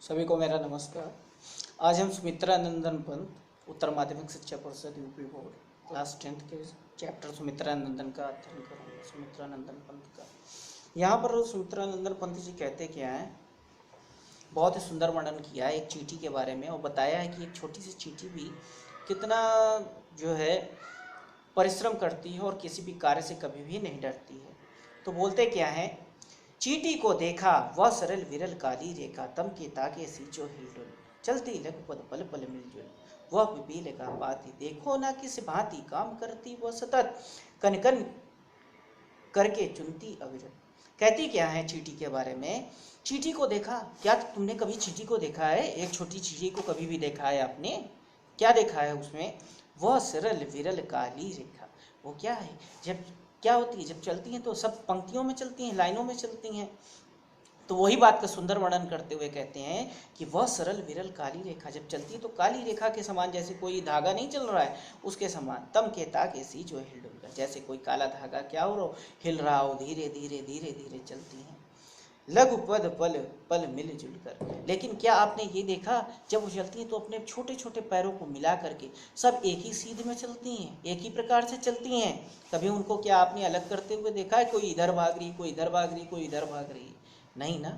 सभी को मेरा नमस्कार। आज हम सुमित्रा नंदन पंत उत्तर माध्यमिक शिक्षा परिषद यूपी बोर्ड क्लास 10th के चैप्टर सुमित्रा नंदन का अध्ययन करेंगे। सुमित्रा नंदन पंत का यहाँ पर सुमित्रा नंदन पंत जी कहते क्या है, बहुत ही सुंदर वर्णन किया है एक चींटी के बारे में और बताया है कि एक छोटी सी चींटी भी कितना जो है परिश्रम करती है और किसी भी कार्य से कभी भी नहीं डरती है। तो बोलते क्या है, चींटी को देखा वह सरल विरल काली रेखा, तम के ताके सींचो हिलडुल, चलती लग पद पल पल मिलजुल, वह पिपील का पाती, देखो ना किस भांति काम करती वह सतत, कन कन करके चुनती अविरत। कहती क्या है चींटी के बारे में, चींटी को देखा, क्या तुमने कभी चींटी को देखा है? एक छोटी चींटी को कभी भी देखा है आपने? क्या देखा है उसमें? वह सरल विरल काली रेखा। वो क्या है, जब क्या होती है, जब चलती हैं तो सब पंक्तियों में चलती हैं, लाइनों में चलती हैं। तो वही बात का सुंदर वर्णन करते हुए कहते हैं कि वह सरल विरल काली रेखा जब चलती है तो काली रेखा के समान, जैसे कोई धागा नहीं चल रहा है उसके समान, तम के ताके सी जो हिल डुल कर, जैसे कोई काला धागा क्या हो रहा, हिल रहा हो, धीरे धीरे धीरे धीरे चलती हैं। लघु पद पल पल मिलजुल कर। लेकिन क्या आपने ये देखा, जब वो चलती हैं तो अपने छोटे छोटे पैरों को मिला करके सब एक ही सीध में चलती हैं, एक ही प्रकार से चलती हैं। कभी उनको क्या आपने अलग करते हुए देखा है? कोई इधर भाग रही, कोई इधर भाग रही, कोई इधर भाग रही, नहीं ना।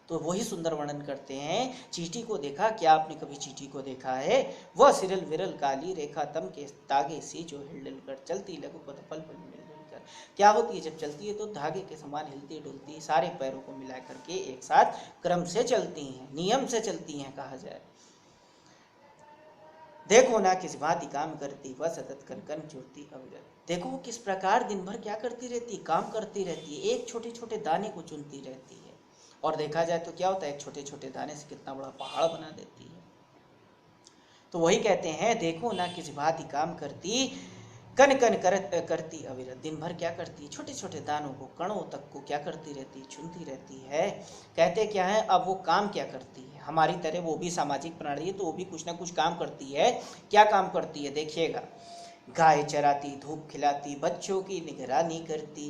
तो वही सुंदर वर्णन करते हैं, चींटी को देखा, क्या आपने कभी चींटी को देखा है? वह सिरल विरल काली रेखा, तम के तागे से जो हिल कर चलती, लघु पद पल पल मिल कर। क्या होती है, जब चलती है तो धागे के समान हिलती डुलती, सारे पैरों को मिला करके एक साथ क्रम से चलती हैं, नियम से चलती हैं कहा जाए। देखो ना किस भांति काम करती वह सतत कन कन चुरती अविरत। देखो किस प्रकार दिन भर क्या करती रहती, काम करती रहती है, एक छोटे छोटे दाने को चुनती रहती है। और देखा जाए तो क्या होता है, एक छोटे छोटे दाने से कितना बड़ा पहाड़ बना देती है। तो वही कहते हैं, देखो ना किस भांति काम करती, कन कन करती अविरत। दिन भर क्या करती है, छोटे छोटे दानों को, कणों तक को क्या करती रहती, चुनती रहती है। कहते क्या है, अब वो काम क्या करती है, हमारी तरह वो भी सामाजिक प्राणी है तो वो भी कुछ ना कुछ काम करती है। क्या काम करती है देखिएगा, गाय चराती, धूप खिलाती, बच्चों की निगरानी करती,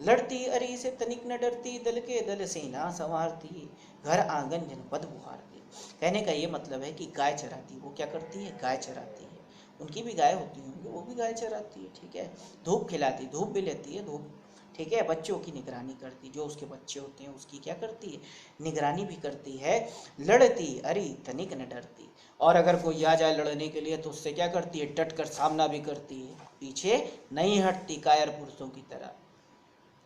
लड़ती अरी से तनिक न डरती, दल के दल सेना संवारती, घर आंगन जनपद बुहारती। कहने का ये मतलब है कि गाय चराती, वो क्या करती है, गाय चराती है, उनकी भी गाय होती होंगी, वो भी गाय चराती है, ठीक है। धूप खिलाती, धूप भी लेती है, धूप, ठीक है। बच्चों की निगरानी करती, जो उसके बच्चे होते हैं उसकी क्या करती है, निगरानी भी करती है। लड़ती अरे तनिक न डरती, और अगर कोई आ जाए लड़ने के लिए तो उससे क्या करती है, डट कर सामना भी करती है, पीछे नहीं हटती कायर पुरुषों की तरह।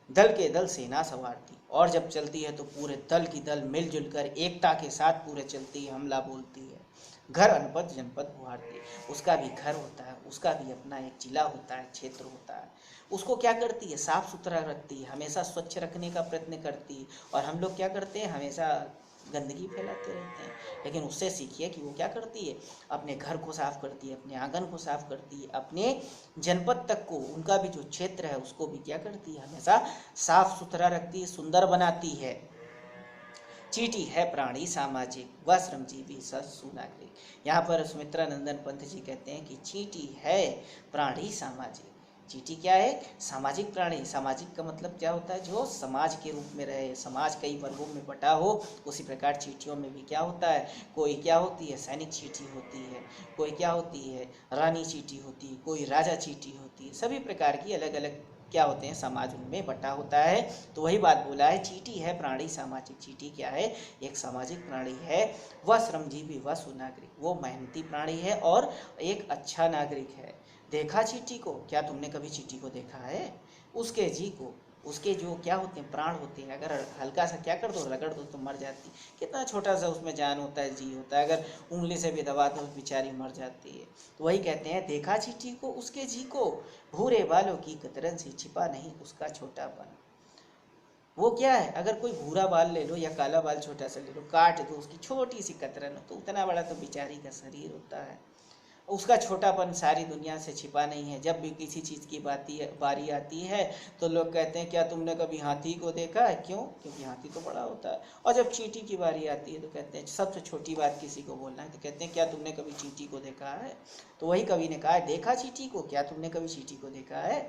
दल के दल सेना संवारती, और जब चलती है तो पूरे दल की दल मिलजुल कर एकता के साथ पूरे चलती है, हमला बोलती है। घर अनपद जनपद बुहारती, उसका भी घर होता है, उसका भी अपना एक जिला होता है, क्षेत्र होता है, उसको क्या करती है, साफ सुथरा रखती है, हमेशा स्वच्छ रखने का प्रयत्न करती है। और हम लोग क्या करते हैं, हमेशा गंदगी फैलाते रहते हैं। लेकिन उससे सीखिए कि वो क्या करती है, अपने घर को साफ करती है, अपने आंगन को साफ करती है, अपने जनपद तक को, उनका भी जो क्षेत्र है उसको भी क्या करती है, हमेशा साफ सुथरा रखती है, सुंदर बनाती है। चींटी है प्राणी सामाजिक, वह श्रमजीवी सुनागरिक। यहाँ पर सुमित्रा नंदन पंत जी कहते हैं कि चींटी है प्राणी सामाजिक। चींटी क्या है, सामाजिक प्राणी। सामाजिक का मतलब क्या होता है, जो समाज के रूप में रहे, समाज कई वर्गों में बटा हो। उसी प्रकार चींटियों में भी क्या होता है, कोई क्या होती है, सैनिक चींटी होती है, कोई क्या होती है, रानी चींटी होती है, कोई राजा चींटी होती है। सभी प्रकार की अलग अलग क्या होते हैं, समाज उनमें बटा होता है। तो वही बात बोला है, चींटी है प्राणी सामाजिक। चींटी क्या है, एक सामाजिक प्राणी है। वह श्रमजीवी, वह सुनागरिक, वो मेहनती प्राणी है और एक अच्छा नागरिक है। देखा चींटी को, क्या तुमने कभी चींटी को देखा है? उसके जी को, उसके जो क्या होते हैं, प्राण होते हैं, अगर हल्का सा क्या कर दो, रगड़ दो तो मर जाती। कितना छोटा सा उसमें जान होता है, जी होता है, अगर उंगली से भी दबा दो बेचारी मर जाती है। तो वही कहते हैं, देखा चींटी को उसके जी को, भूरे बालों की कतरन से छिपा नहीं उसका छोटापन। वो क्या है, अगर कोई भूरा बाल ले लो या काला बाल छोटा सा ले लो, काट दो, उसकी छोटी सी कतरन हो तो उतना बड़ा तो बेचारी का शरीर होता है, उसका छोटापन सारी दुनिया से छिपा नहीं है। जब भी किसी चीज़ की बारी आती है तो लोग कहते हैं, क्या तुमने कभी हाथी को देखा है? क्यों? क्योंकि हाथी तो बड़ा होता है। और जब चींटी की बारी आती है तो कहते हैं, सबसे छोटी बात किसी को बोलना है तो कहते हैं, क्या तुमने कभी चींटी को देखा है? तो वही कवि ने कहा है, देखा चींटी को, क्या तुमने कभी चींटी को देखा है?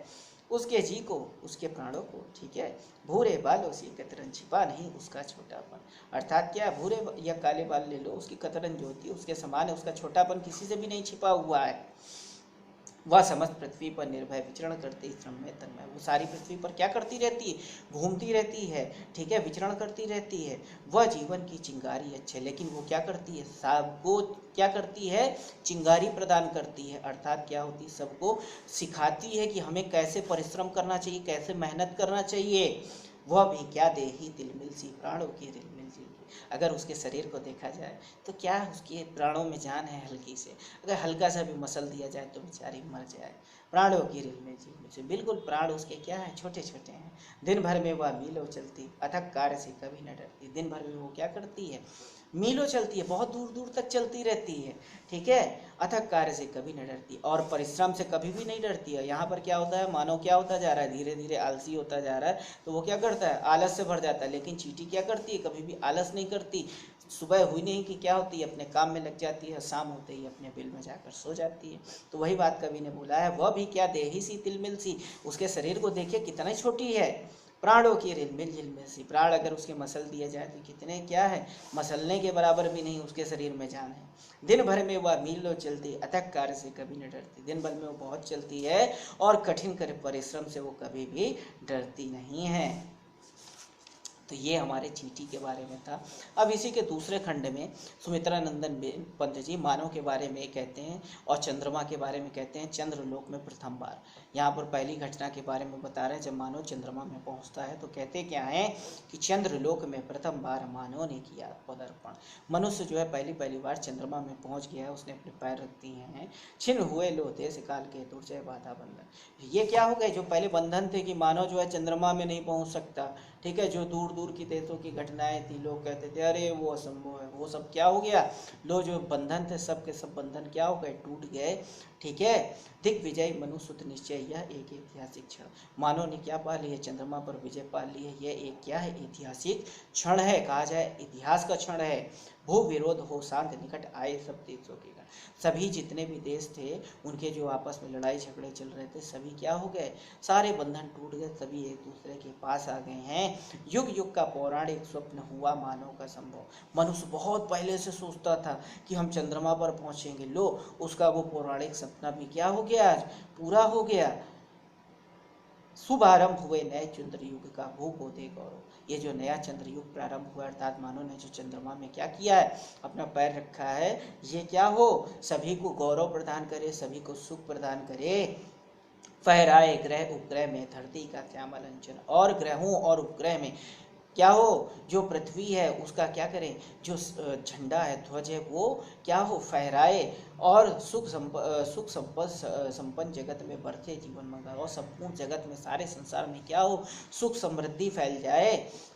उसके जी को, उसके प्राणों को, ठीक है। भूरे बालों से कतरन छिपा नहीं उसका छोटापन। अर्थात क्या, भूरे या काले बाल ले लो, उसकी कतरन जो होती है उसके समान है, उसका छोटापन किसी से भी नहीं छिपा हुआ है। वह समस्त पृथ्वी पर निर्भय विचरण करते श्रम में तन्मय। वो सारी पृथ्वी पर क्या करती रहती है, घूमती रहती है, ठीक है, विचरण करती रहती है। वह जीवन की चिंगारी अच्छे, लेकिन वो क्या करती है, सबको क्या करती है, चिंगारी प्रदान करती है। अर्थात क्या होती है, सबको सिखाती है कि हमें कैसे परिश्रम करना चाहिए, कैसे मेहनत करना चाहिए। वह भी क्या देही तिलमिल सी प्राणों की रिलमिल सी। अगर उसके शरीर को देखा जाए तो क्या उसके प्राणों में जान है हल्की से, अगर हल्का सा भी मसल दिया जाए तो बेचारी मर जाए। प्राणों की रिलमिल सी, बिल्कुल प्राण उसके क्या है, छोटे छोटे हैं। दिन भर में वह मीलों चलती, अथक कार्य से कभी न डरती। दिन भर में वो क्या करती है, मीलों चलती है, बहुत दूर दूर तक चलती रहती है, ठीक है। अथक कार्य से कभी नहीं डरती और परिश्रम से कभी भी नहीं डरती है। यहाँ पर क्या होता है, मानव क्या होता जा रहा है, धीरे धीरे आलसी होता जा रहा है, तो वो क्या करता है, आलस से भर जाता है। लेकिन चींटी क्या करती है, कभी भी आलस नहीं करती। सुबह हुई नहीं कि क्या होती है, अपने काम में लग जाती है, शाम होते ही अपने बिल में जाकर सो जाती है। तो वही बात कवि ने बोला है, वह भी क्या देही सी तिलमिल सी। उसके शरीर को देखिए कितना छोटी है, प्राणों की रिलमिल झिलमिल सी। प्राण अगर उसके मसल दिए जाए तो कितने क्या है, मसलने के बराबर भी नहीं उसके शरीर में जान है। दिन भर में वह मीलों चलती, अथक कार्य से कभी न डरती। दिन भर में वो बहुत चलती है और कठिन कर परिश्रम से वो कभी भी डरती नहीं है। तो ये हमारे चींटी के बारे में था। अब इसी के दूसरे खंड में सुमित्रा नंदन पंत जी मानव के बारे में कहते हैं और चंद्रमा के बारे में कहते हैं। चंद्रलोक में प्रथम बार, यहाँ पर पहली घटना के बारे में बता रहे हैं, जब मानव चंद्रमा में पहुँचता है। तो कहते क्या है कि चंद्रलोक में प्रथम बार मानव ने किया पदार्पण। मनुष्य जो है पहली पहली बार चंद्रमा में पहुँच गया है, उसने अपने पैर रख दिए हैं। छिन्न हुए लो देश काल के दुर्जय बाधा बंधन। ये क्या हो गए, जो पहले बंधन थे कि मानव जो है चंद्रमा में नहीं पहुँच सकता, ठीक है, जो दूर दूर की देशों की घटनाएं थी, लोग कहते थे अरे वो असंभव है, वो सब क्या हो गया, लो जो बंधन थे सब के सब बंधन क्या हो गए, टूट गए, ठीक है। दिग्विजय मनुसुत निश्चय, यह एक ऐतिहासिक क्षण। मानव ने क्या पा लिया, चंद्रमा पर विजय पा ली है। यह एक क्या है, ऐतिहासिक क्षण है, कहा जाए इतिहास का क्षण है। भू विरोध हो शांत निकट आए सब देशों के। सभी जितने भी देश थे उनके जो आपस में लड़ाई झगड़े चल रहे थे, सभी क्या हो गए, सारे बंधन टूट गए, सभी एक दूसरे के पास आ गए हैं। युग युग का पौराणिक स्वप्न हुआ मानव का संभव। मनुष्य बहुत पहले से सोचता था कि हम चंद्रमा पर पहुंचेंगे, लो उसका वो पौराणिक सपना भी क्या हो गया, आज पूरा हो गया। शुभारंभ हुए नए चंद्र युग का, भू को दे गौरव। ये जो नया चंद्र युग प्रारंभ हुआ, अर्थात मानव ने जो चंद्रमा में क्या किया है, अपना पैर रखा है, ये क्या हो, सभी को गौरव प्रदान करे, सभी को सुख प्रदान करे। फहराए ग्रह उपग्रह में धरती का श्यामल अंचल। और ग्रहों और उपग्रह में क्या हो, जो पृथ्वी है उसका क्या करें, जो झंडा है, ध्वज है, वो क्या हो, फहराए और सुख संपन्न जगत में बढ़ते जीवन मंगा, और संपूर्ण जगत में, सारे संसार में क्या हो, सुख समृद्धि फैल जाए।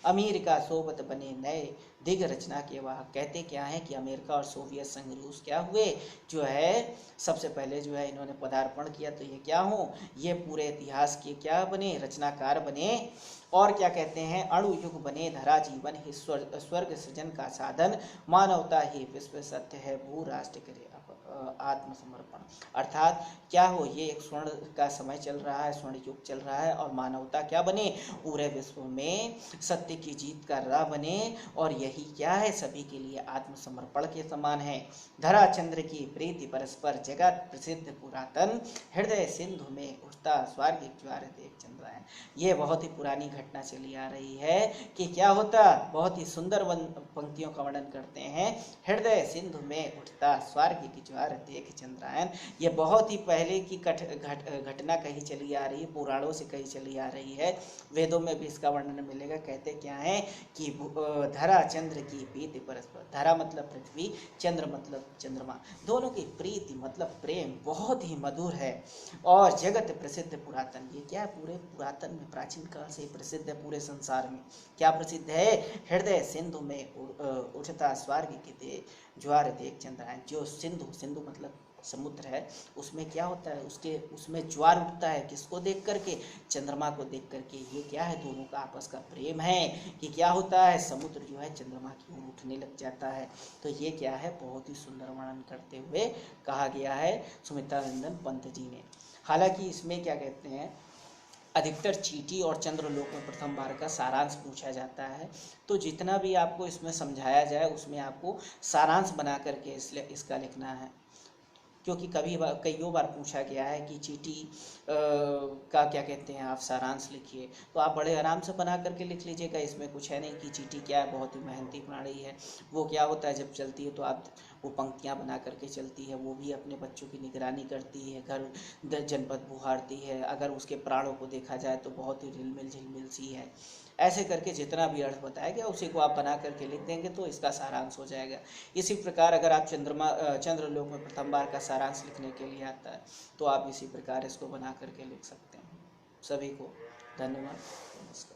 अमेरिका सोबत बने नए दिग रचना के वाहक। कहते क्या है कि अमेरिका और सोवियत संघ रूस क्या हुए, जो है सबसे पहले जो है इन्होंने पदार्पण किया, तो ये क्या हो, ये पूरे इतिहास के क्या बने, रचनाकार बने। और क्या कहते हैं, अणु युग बने धरा जीवन ही स्वर्ग सृजन का साधन, मानवता ही विश्व सत्य है, भू राष्ट्र करे आत्मसमर्पण। अर्थात क्या हो, ये एक स्वर्ण का समय चल रहा है, स्वर्ण युग चल रहा है, और मानवता क्या बने, पूरे विश्व में सत्य की जीत का राह बने। और यही क्या है, सभी के लिए आत्मसमर्पण के समान है। धरा चंद्र की प्रीति परस्पर, जगत प्रसिद्ध पुरातन, हृदय सिंधु में उठता स्वर्गिक ज्वार देख चंद्रायन। ये बहुत ही पुरानी घटना चली आ रही है कि क्या होता, बहुत ही सुंदर पंक्तियों का वर्णन करते हैं। हृदय सिंधु में उठता स्वर्ग की ज्वार देख चंद्रायन। ये बहुत ही पहले की घटना कही चली आ रही है, पुराणों से कही चली आ रही है, वेदों में भी इसका वर्णन मिलेगा। कहते क्या है कि धरा चंद्र की प्रीति परस्पर, धरा मतलब पृथ्वी, चंद्र मतलब चंद्रमा, दोनों की प्रीति मतलब प्रेम बहुत ही मधुर है। और जगत प्रसिद्ध पुरातन, ये क्या है, पूरे पुरातन में, प्राचीन काल से प्रसिद्ध है पूरे संसार में। क्या प्रसिद्ध है, हृदय सिंधु में उठता स्वर्ग की ज्वार देख चंद्रायन। जो सिंधु, सिंधु मतलब समुद्र है, उसमें क्या होता है, उसमें ज्वार उठता है, किसको देख करके, चंद्रमा को देख करके। ये क्या है, दोनों का आपस का प्रेम है कि क्या होता है, समुद्र जो है चंद्रमा की ओर उठने लग जाता है। तो ये क्या है, बहुत ही सुंदर वर्णन करते हुए कहा गया है सुमित्रा नंदन पंत जी ने। हालांकि इसमें क्या कहते हैं अधिकतर चीटी और चंद्रलोक में प्रथम बार का सारांश पूछा जाता है। तो जितना भी आपको इसमें समझाया जाए उसमें आपको सारांश बना करके इसलिए इसका लिखना है, क्योंकि कईयों बार पूछा गया है कि चीटी का क्या कहते हैं आप सारांश लिखिए, तो आप बड़े आराम से बना करके लिख लीजिएगा। इसमें कुछ है नहीं कि चीटी क्या है, बहुत ही मेहनती प्राणी है। वो क्या होता है, जब चलती है तो आप वो पंक्तियाँ बना करके चलती है, वो भी अपने बच्चों की निगरानी करती है, घर जनपद बुहारती है। अगर उसके प्राणों को देखा जाए तो बहुत ही रिलमिल झिलमिल सी है। ऐसे करके जितना भी अर्थ बताया गया उसी को आप बना करके लिख देंगे तो इसका सारांश हो जाएगा। इसी प्रकार अगर आप चंद्रलोक में प्रथम बार का सारांश लिखने के लिए आता है तो आप इसी प्रकार इसको बना करके लिख सकते हैं। सभी को धन्यवाद, नमस्कार।